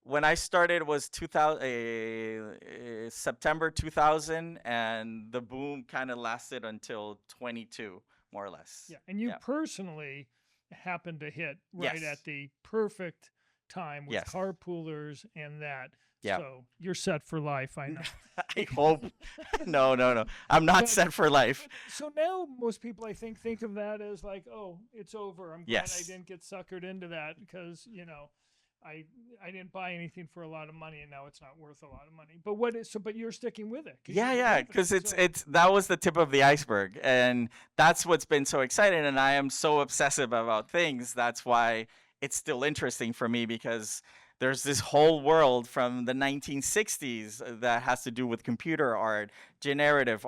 When I started was 2000, September 2000, and the boom kind of lasted until 22, more or less. Yeah. And you Yeah. personally happened to hit right Yes. at the perfect time with Yes. carpoolers and that. Yeah. So you're set for life, I know. I hope. No. I'm not But- set for life. So now most people, I think of that as like, oh, it's over. I'm glad I Yes. didn't get suckered into that because, you know, I didn't buy anything for a lot of money and now it's not worth a lot of money. But but you're sticking with it. Yeah, because it's that was the tip of the iceberg, and that's what's been so exciting. And I am so obsessive about things. That's why it's still interesting for me, because there's this whole world from the 1960s that has to do with computer art, generative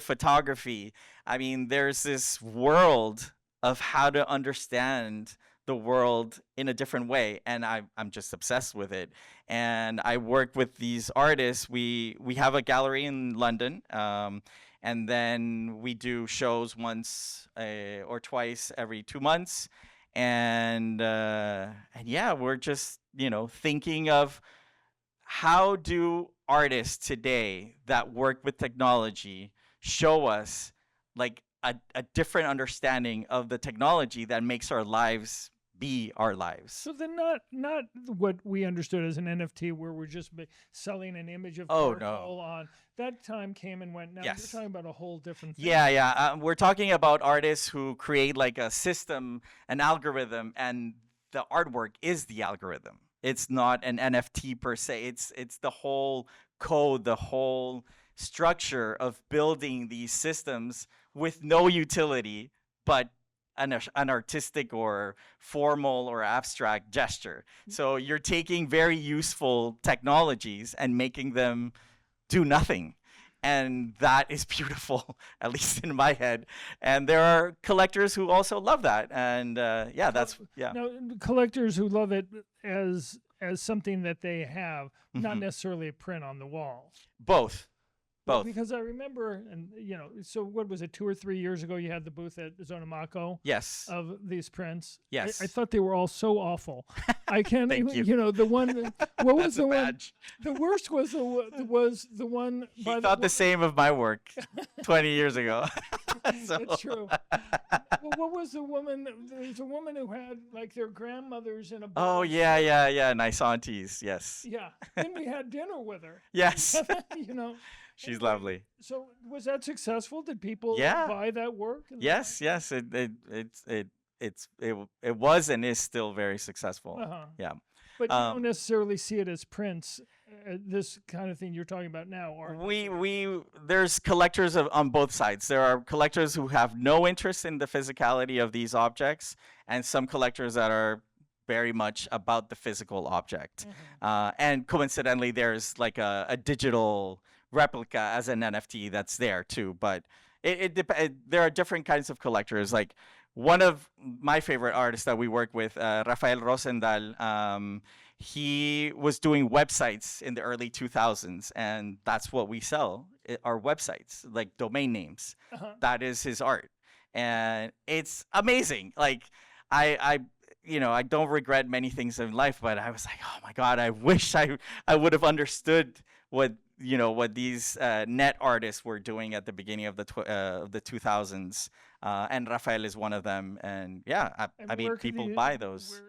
photography. I mean, there's this world of how to understand the world in a different way, and I'm just obsessed with it. And I work with these artists. We have a gallery in London, and then we do shows once or twice every 2 months. And yeah, we're just thinking of how do artists today that work with technology show us like a different understanding of the technology that makes our lives be our lives. So then not what we understood as an NFT where we're just selling an image of Oh, no. charcoal on. That time came and went. Now Yes. you're talking about a whole different thing. Yeah. We're talking about artists who create like a system, an algorithm, and the artwork is the algorithm. It's not an NFT per se. It's the whole code, the whole structure of building these systems with no utility, but an artistic or formal or abstract gesture. So you're taking very useful technologies and making them do nothing. And that is beautiful, at least in my head. And there are collectors who also love that. And yeah, that's, yeah. Now, collectors who love it as something that they have, not Mhm. necessarily a print on the wall. Both. Well, Both. because I remember, and so what was it, 2 or 3 years ago, you had the booth at Zonamaco Yes. of these prints. Yes. I thought they were all so awful. I can't Thank even, you. the one, what was That's the a one? badge. The worst was the one He by thought the same of my work 20 years ago. So- It's true. Well, what was the woman? There's a woman who had like their grandmothers in a bowl. Oh, yeah. Nice aunties. Yes. Yeah. Then we had dinner with her. Yes. you know. She's Anyway, lovely. So was that successful? Did people Yeah. buy that work? and Yes, yes, it was and is still very successful. Uh-huh. Yeah. But you Um, don't necessarily see it as prints, this kind of thing you're talking about now, or there's collectors on both sides. There are collectors who have no interest in the physicality of these objects, and some collectors that are very much about the physical object. And coincidentally, there's like a digital replica as an NFT that's there too. But there are different kinds of collectors. Like one of my favorite artists that we work with, Rafael Rosendal, he was doing websites in the early 2000s, and that's what we sell, our websites, like domain names. That is his art. And it's amazing. Like I I don't regret many things in life, but I was like, oh my God, I wish I would have understood what these net artists were doing at the beginning of the 2000s. And Rafael is one of them. And yeah, And I mean, where could people you- buy those.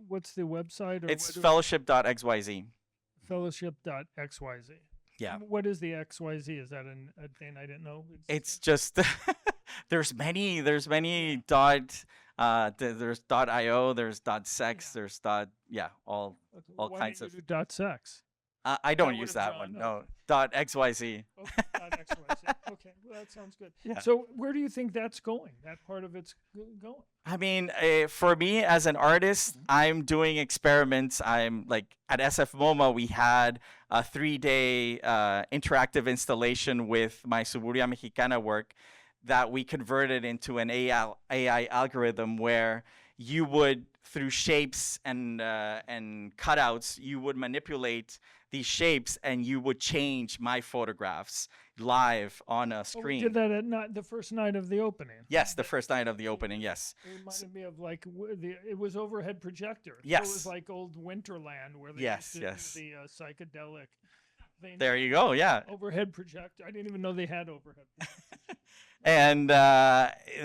What's the website? Or It's what do- fellowship.xyz. Fellowship.xyz. Yeah. What is the XYZ? Is that a thing I didn't know? It's just there's many dot there's .io, there's .sex, there's all Why kinds didn't of. you do .sex. I don't That use would've that drawn one. up. No, .xyz. Okay, .xyz. Okay, well, that sounds good. Yeah. So where do you think that's going? That part of it's going? I mean, for me as an artist, I'm doing experiments. I'm like at SF MoMA, we had a 3-day interactive installation with my Suburbia Mexicana work that we converted into an AI algorithm where you would, through shapes and cutouts, you would manipulate these shapes and you would change my photographs live on a Oh, we screen. did that at the first night of the opening. Yes, the first night of the opening, yes. It reminded me of like it was overhead projector. So Yes. it was like old Winterland where they Yes, used to yes. do the psychedelic thing. There you go, yeah. Overhead projector. I didn't even know they had overhead. And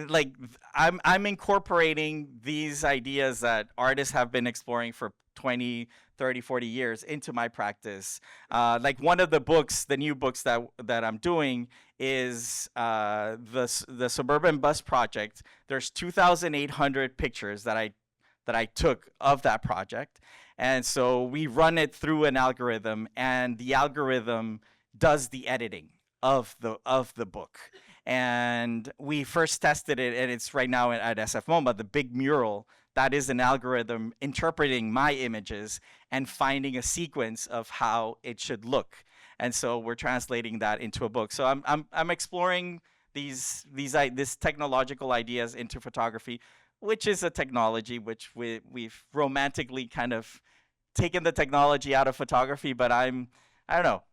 like I'm incorporating these ideas that artists have been exploring for 20, 30, 40 years into my practice. Like one of the books, the new books that I'm doing is the Suburban Bus Project. There's 2,800 pictures that I took of that project. And so we run it through an algorithm, and the algorithm does the editing of the book. And we first tested it, and it's right now at SF MoMA, the big mural. That is an algorithm interpreting my images and finding a sequence of how it should look. And so we're translating that into a book. So I'm exploring these technological ideas into photography, which is a technology which we've romantically kind of taken the technology out of photography. But I don't know.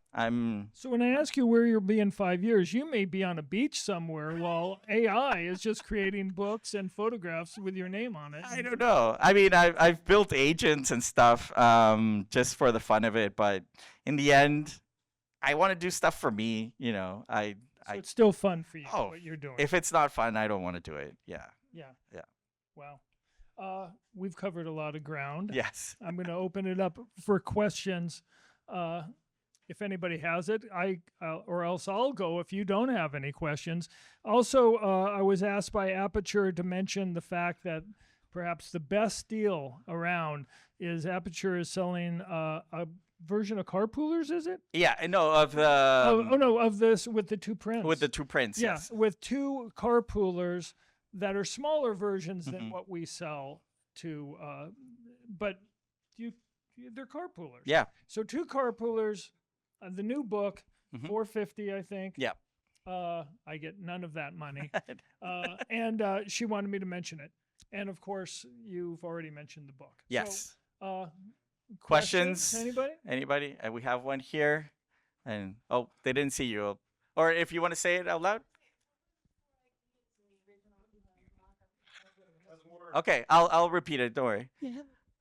So when I ask you where you'll be in 5 years, you may be on a beach somewhere while AI is just creating books and photographs with your name on it. I don't know. I mean, I've built agents and stuff just for the fun of it, but in the end, I want to do stuff for me. So it's still fun for you Oh, what you're doing. if it's not fun, I don't want to do it. Yeah. Yeah. Yeah. Wow. We've covered a lot of ground. Yes. I'm going to open it up for questions. If anybody has it, or else I'll go if you don't have any questions. Also, I was asked by Aperture to mention the fact that perhaps the best deal around is Aperture is selling a version of Carpoolers, is it? Yeah. No, of the of this with the two prints. with the two prints. Yeah, Yes. with two Carpoolers that are smaller versions than Mhm. what we sell to, but they're Carpoolers. Yeah. So two Carpoolers, the new book, Mhm. $450, I think. Yep. I get none of that money. And she wanted me to mention it. And of course, you've already mentioned the book. Yes. So, Questions? Anybody? Anybody? We have one here, and they didn't see you. Or if you want to say it out loud. Okay, I'll repeat it. Don't worry.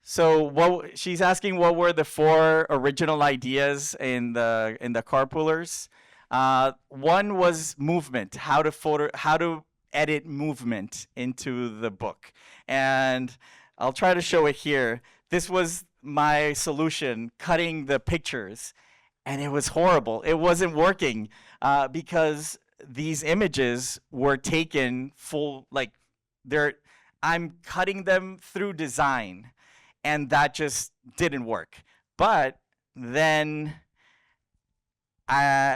So she's asking, what were the 4 original ideas in the carpoolers? One was movement, how to edit movement into the book, and I'll try to show it here. This was my solution, cutting the pictures and it was horrible. It wasn't working because these images were taken full, like I'm cutting them through design, and that just didn't work. But then,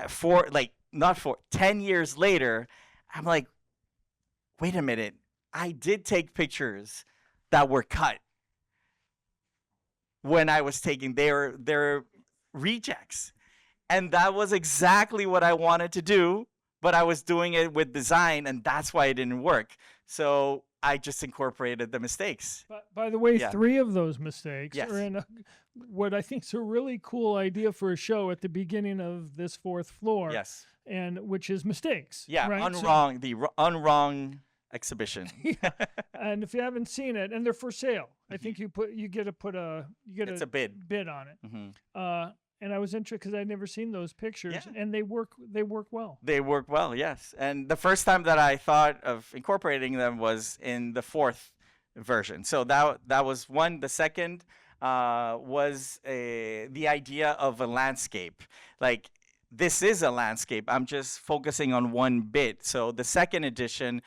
for like not for 10 years later, I'm like, wait a minute, I did take pictures that were cut when I was taking their rejects. And that was exactly what I wanted to do, but I was doing it with design, and that's why it didn't work. So I just incorporated the mistakes. But by the way, Yeah. 3 of those mistakes Yes. are in what I think is a really cool idea for a show at the beginning of this 4th floor. Yes. And which is mistakes. Yeah, right? unwrong, the unwrong exhibition. And if you haven't seen it, and they're for sale, I think you get It's a bid. bid on it. Mhm. And I was interested because I'd never seen those pictures, Yeah. and they work well. They work well, yes. And the first time that I thought of incorporating them was in the 4th version. So that was one. The second was the idea of a landscape. Like, this is a landscape. I'm just focusing on one bit. So the second edition,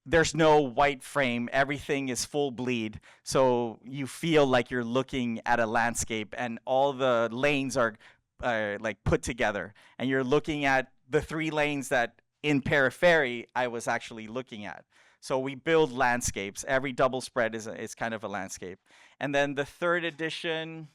there's no white frame. Everything is full bleed. So you feel like you're looking at a landscape, and all the lanes are like put together. And you're looking at the 3 lanes that in Periphery I was actually looking at. So we build landscapes. Every double spread is kind of a landscape. And then the 3rd edition,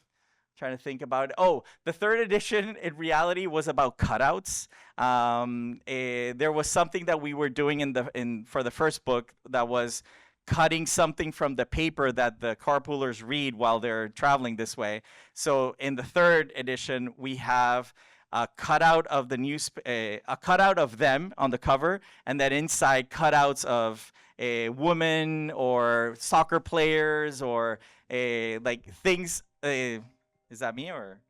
trying to think about it. Oh, the 3rd edition in reality was about cutouts. There was something that we were doing for the first book that was cutting something from the paper that the carpoolers read while they're traveling this way. So in the 3rd edition, we have a cutout of a cutout of them on the cover, and then inside cutouts of a woman or soccer players or like things. Is that me or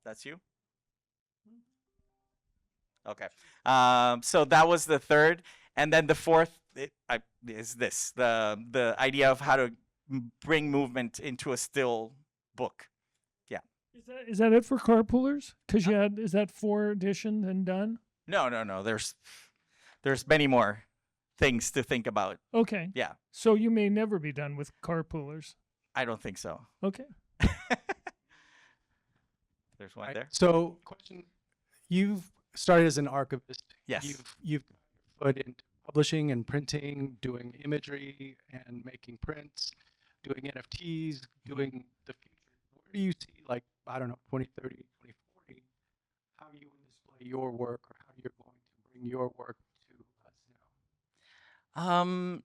that's you? Okay. So that was the 3rd, and then the 4th is this the idea of how to bring movement into a still book. Yeah. Is that it for carpoolers? Because is that 4 edition and done? No. There's many more things to think about. Okay. Yeah. So you may never be done with carpoolers. I don't think so. Okay. There's one there. So, question: you've started as an archivist. Yes. You've put into publishing and printing, doing imagery and making prints, doing NFTs, doing the future. Where do you see, like, I don't know, 2030, 2040, how you will display your work, or how you're going to bring your work to us now? I'm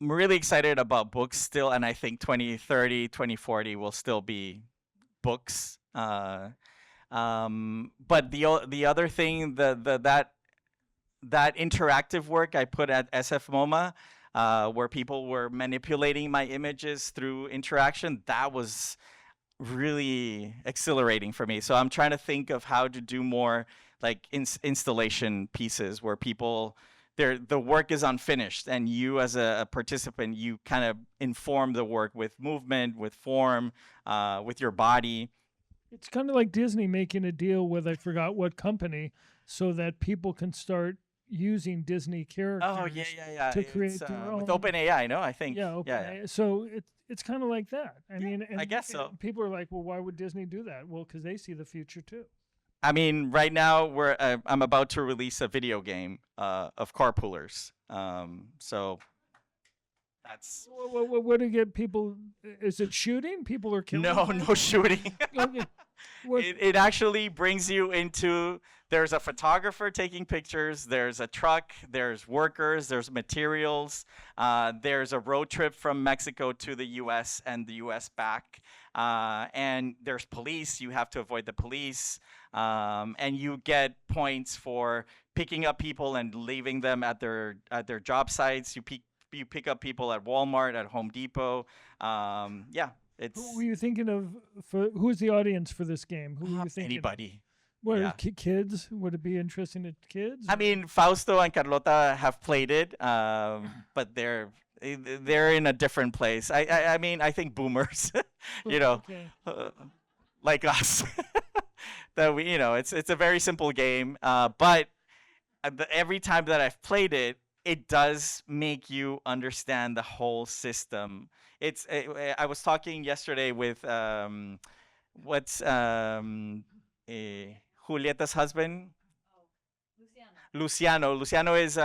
really excited about books still, and I think 2030, 2040 will still be books. But the other thing, that interactive work I put at SF MoMA, where people were manipulating my images through interaction, that was really exhilarating for me. So I'm trying to think of how to do more like installation pieces where people, the work is unfinished, and you as a participant, you kind of inform the work with movement, with form, with your body. It's kind of like Disney making a deal with I forgot what company, so that people can start using Disney characters. Oh yeah. To create It's, their with own. OpenAI, no, I think. Yeah. Okay. So it's kind of like that. I mean, I guess so. People are like, well, why would Disney do that? Well, because they see the future too. I mean, right now I'm about to release a video game of carpoolers. So that's What to get people? Is it shooting? People are killing. no shooting. Okay. What- It actually brings you into, there's a photographer taking pictures, there's a truck, there's workers, there's materials, there's a road trip from Mexico to the US and the US back, and there's police, you have to avoid the police, and you get points for picking up people and leaving them at their job sites. You pick up people at Walmart, at Home Depot. Yeah. Who were you thinking of? Who's the audience for this game? Who were you thinking? Anybody. What, yeah. Kids? Would it be interesting to kids? I mean, Fausto and Carlota have played it, but they're in a different place. I mean, I think boomers, you know. Okay. like us. That we, it's a very simple game, but every time that I've played it, it does make you understand the whole system. I was talking yesterday with what's Julieta's husband, Luciano. Luciano is He's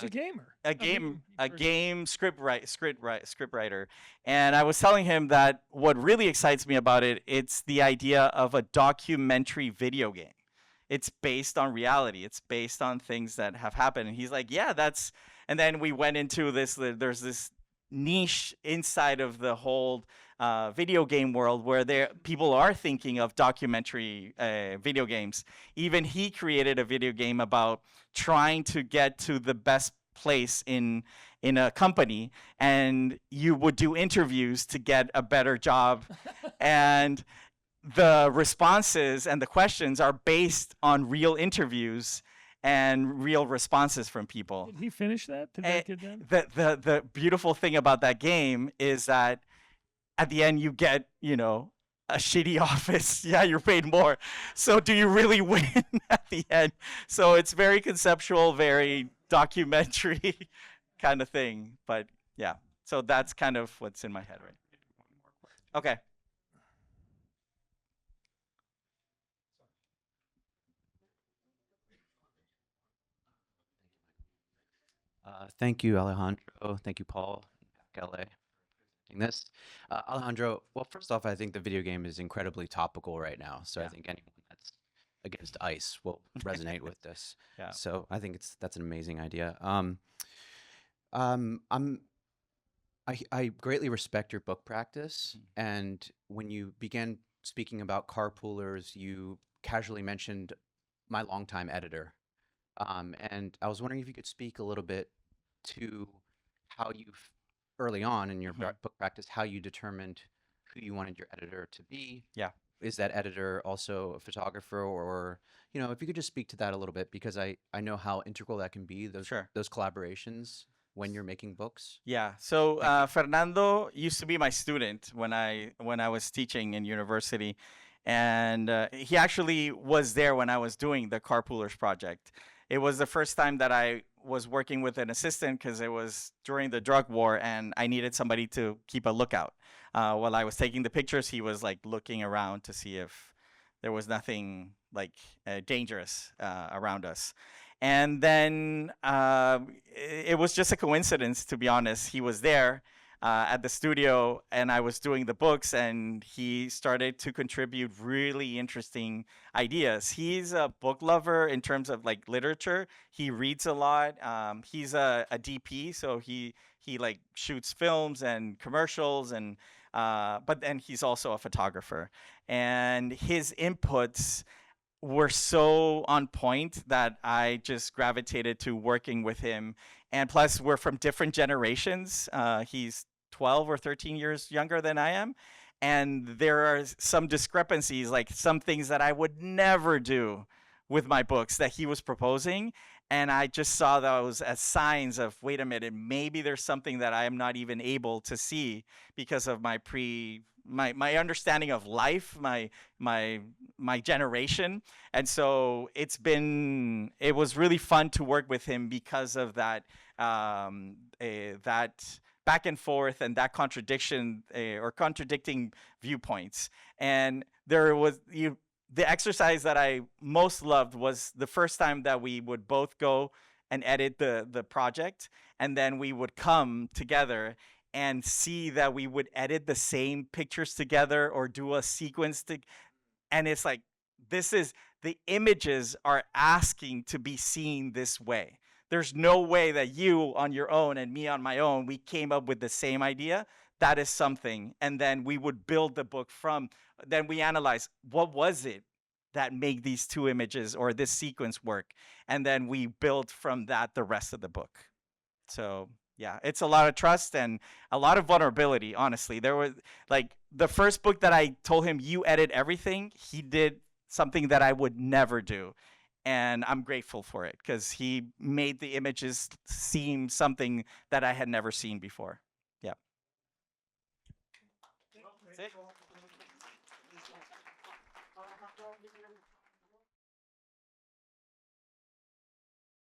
a gamer. a I mean, game he a first- game script writer, and I was telling him that what really excites me about it's the idea of a documentary video game. It's based on reality. It's based on things that have happened. And he's like, yeah, that's. And then we went into this. There's this niche inside of the whole video game world where people are thinking of documentary video games. Even he created a video game about trying to get to the best place in a company, and you would do interviews to get a better job. And the responses and the questions are based on real interviews and real responses from people. Did he finish that? Did that get done? The beautiful thing about that game is that at the end you get, a shitty office. Yeah, you're paid more. So do you really win at the end? So it's very conceptual, very documentary kind of thing. But yeah, so that's kind of what's in my head right now. Okay. Thank you, Alejandro. Thank you, Paul. PAC LA. Doing this. Alejandro, well, first off, I think the video game is incredibly topical right now. So I Yeah. think anyone that's against ice will resonate with this. Yeah. So I think that's an amazing idea. I greatly respect your book practice. And when you began speaking about carpoolers, you casually mentioned my longtime editor. And I was wondering if you could speak a little bit to how you've early on in your book practice, how you determined who you wanted your editor to be. Yeah. Is that editor also a photographer, or if you could just speak to that a little bit, because I know how integral that can be, those Sure. those collaborations when you're making books. Yeah. So Fernando used to be my student when I was teaching in university, and he actually was there when I was doing the Carpoolers project. It was the first time that I was working with an assistant because it was during the drug war, and I needed somebody to keep a lookout. While I was taking the pictures, he was like looking around to see if there was nothing like dangerous around us. And then it was just a coincidence, to be honest. He was there at the studio, and I was doing the books, and he started to contribute really interesting ideas. He's a book lover in terms of like literature. He reads a lot. He's a DP, so he like shoots films and commercials, and but then he's also a photographer. And his inputs were so on point that I just gravitated to working with him. And plus, we're from different generations. He's 12 or 13 years younger than I am. And there are some discrepancies, like some things that I would never do with my books that he was proposing. And I just saw those as signs of, wait a minute, maybe there's something that I am not even able to see because of my understanding of life, my generation. And so it was really fun to work with him because of that that back and forth and that contradiction or contradicting viewpoints. And there was the exercise that I most loved was the first time that we would both go and edit the project, and then we would come together and see that we would edit the same pictures together or do a sequence and it's like, the images are asking to be seen this way. There's no way that you on your own and me on my own, we came up with the same idea. That is something. And then we would build the book then we analyze, what was it that made these two images or this sequence work? And then we build from that the rest of the book. So yeah, it's a lot of trust and a lot of vulnerability, honestly. There was like the first book that I told him, you edit everything, he did something that I would never do. And I'm grateful for it because he made the images seem something that I had never seen before. Yeah. That's it.